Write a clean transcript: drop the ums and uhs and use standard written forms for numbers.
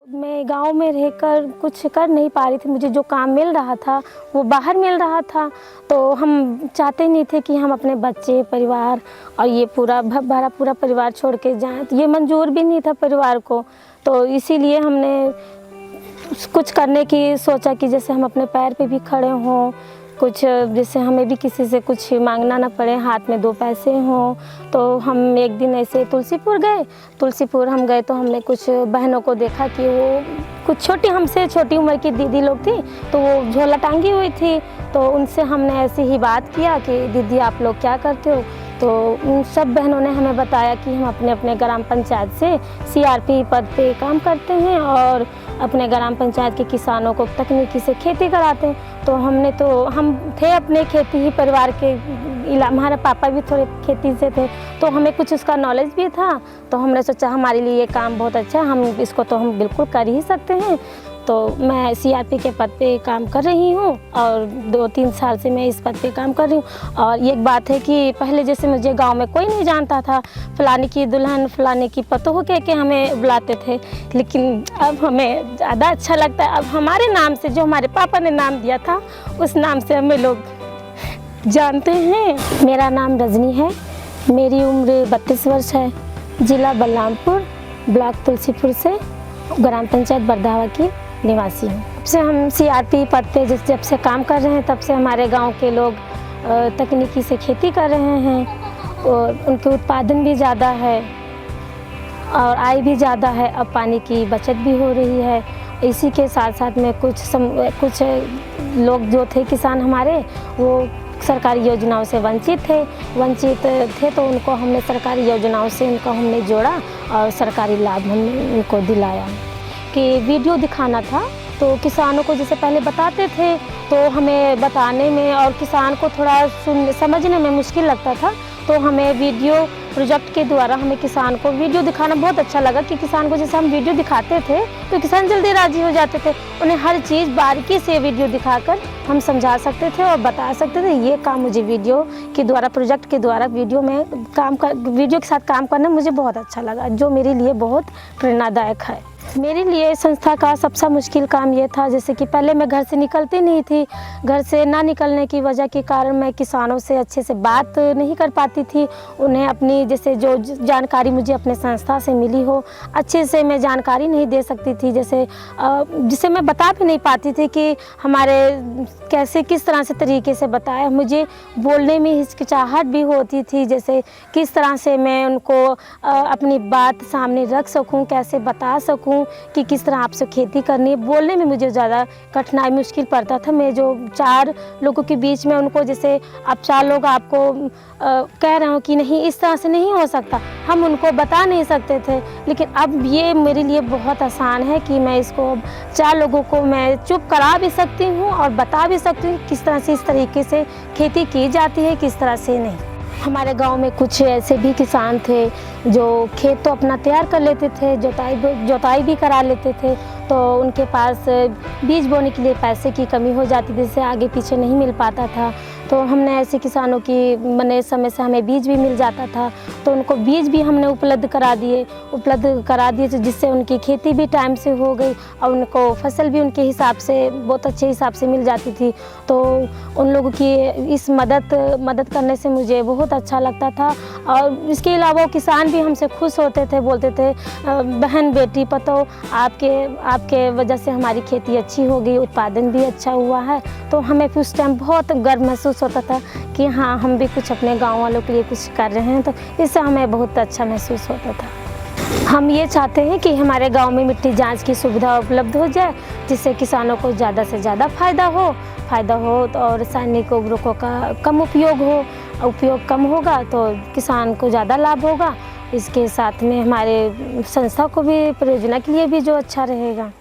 मैं गांव में रहकर कुछ कर नहीं पा रही थी। मुझे जो काम मिल रहा था वो बाहर मिल रहा था, तो हम चाहते नहीं थे कि हम अपने बच्चे, परिवार और ये पूरा परिवार छोड़ के जाएं। तो ये मंजूर भी नहीं था परिवार को, तो इसीलिए हमने कुछ करने की सोचा कि जैसे हम अपने पैर पे भी खड़े हों, कुछ जैसे हमें भी किसी से कुछ मांगना ना पड़े, हाथ में 2 पैसे हों। तो हम एक दिन ऐसे तुलसीपुर हम गए, तो हमने कुछ बहनों को देखा कि वो कुछ हमसे छोटी उम्र की दीदी लोग थी, तो वो झोला टांगी हुई थी। तो उनसे हमने ऐसी ही बात किया कि दीदी आप लोग क्या करते हो। तो उन सब बहनों ने हमें बताया कि हम अपने अपने ग्राम पंचायत से CRP पद पे काम करते हैं और अपने ग्राम पंचायत के किसानों को तकनीकी से खेती कराते हैं। तो हम थे अपने खेती ही परिवार के, हमारे पापा भी थोड़े खेती से थे, तो हमें कुछ उसका नॉलेज भी था। तो हमने सोचा हमारे लिए ये काम बहुत अच्छा है, हम इसको तो हम बिल्कुल कर ही सकते हैं। तो मैं CRP के पद पे काम कर रही हूँ और 2-3 साल से मैं इस पद पे काम कर रही हूँ। और ये एक बात है कि पहले जैसे मुझे गांव में कोई नहीं जानता था, फलाने की दुल्हन, फलाने की पतोह कह के हमें बुलाते थे, लेकिन अब हमें ज़्यादा अच्छा लगता है। अब हमारे नाम से, जो हमारे पापा ने नाम दिया था, उस नाम से हमें लोग जानते हैं। मेरा नाम रजनी है, मेरी उम्र 32 वर्ष है, ज़िला बलरामपुर, ब्लॉक तुलसीपुर से, ग्राम पंचायत बरधावा की निवासी हूँ। जब से हम CRP पद पे जब से काम कर रहे हैं, तब से हमारे गांव के लोग तकनीकी से खेती कर रहे हैं और उनके उत्पादन भी ज़्यादा है और आय भी ज़्यादा है। अब पानी की बचत भी हो रही है। इसी के साथ साथ में कुछ लोग जो थे किसान हमारे, वो सरकारी योजनाओं से वंचित थे, तो उनको हमने सरकारी योजनाओं से हमने जोड़ा और सरकारी लाभ हमने उनको दिलाया। कि वीडियो दिखाना था, तो किसानों को जैसे पहले बताते थे तो हमें बताने में और किसान को थोड़ा समझने में मुश्किल लगता था, तो हमें वीडियो प्रोजेक्ट के द्वारा हमें किसान को वीडियो दिखाना बहुत अच्छा लगा। कि किसान को जैसे हम वीडियो दिखाते थे तो किसान जल्दी राजी हो जाते थे। उन्हें हर चीज़ बारीकी से वीडियो दिखाकर हम समझा सकते थे और बता सकते थे। ये काम मुझे वीडियो के द्वारा, प्रोजेक्ट के द्वारा वीडियो के साथ काम करना मुझे बहुत अच्छा लगा, जो मेरे लिए बहुत प्रेरणादायक है। मेरे लिए संस्था का सबसे मुश्किल काम ये था, जैसे कि पहले मैं घर से निकलती नहीं थी। घर से ना निकलने की वजह के कारण मैं किसानों से अच्छे से बात नहीं कर पाती थी। उन्हें अपनी जैसे जो जानकारी मुझे अपने संस्था से मिली हो, अच्छे से मैं जानकारी नहीं दे सकती थी। जिसे मैं बता भी नहीं पाती थी कि हमारे कैसे किस तरह से तरीके से बताया। मुझे बोलने में हिचकिचाहट भी होती थी, जैसे किस तरह से मैं उनको अपनी बात सामने रख सकूं, कैसे बता सकूं कि किस तरह आपसे खेती करनी है। बोलने में मुझे ज़्यादा कठिनाई मुश्किल पड़ता था। मैं जो 4 लोगों के बीच में उनको, जैसे आप 4 लोग आपको कह रहे हो कि नहीं इस तरह से नहीं हो सकता, हम उनको बता नहीं सकते थे। लेकिन अब ये मेरे लिए बहुत आसान है कि मैं इसको 4 लोगों को मैं चुप करा भी सकती हूँ और बता भी सकती हूँ किस तरह से इस तरीके से खेती की जाती है, किस तरह से नहीं। हमारे गांव में कुछ ऐसे भी किसान थे जो खेत तो अपना तैयार कर लेते थे, जोताई भी करा लेते थे, तो उनके पास बीज बोने के लिए पैसे की कमी हो जाती थी, जिससे आगे पीछे नहीं मिल पाता था। तो हमने ऐसे किसानों की बने समय से हमें बीज भी मिल जाता था, तो उनको बीज भी हमने उपलब्ध करा दिए, जिससे उनकी खेती भी टाइम से हो गई और उनको फसल भी उनके हिसाब से, बहुत अच्छे हिसाब से मिल जाती थी। तो उन लोगों की इस मदद करने से मुझे बहुत अच्छा लगता था। और इसके अलावा किसान भी हमसे खुश होते थे, बोलते थे बहन, बेटी, पतो, आपके वजह से हमारी खेती अच्छी हो गई, उत्पादन भी अच्छा हुआ है। तो हमें उस टाइम बहुत गर्व महसूस होता था कि हाँ, हम भी कुछ अपने गाँव वालों के लिए कुछ कर रहे हैं, तो इससे हमें बहुत अच्छा महसूस होता था। हम ये चाहते हैं कि हमारे गांव में मिट्टी जांच की सुविधा उपलब्ध हो जाए, जिससे किसानों को ज़्यादा से ज़्यादा फ़ायदा हो और रासायनिक उर्वरकों का कम उपयोग कम होगा तो किसान को ज़्यादा लाभ होगा। इसके साथ में हमारे संस्था को भी परियोजना के लिए भी जो अच्छा रहेगा।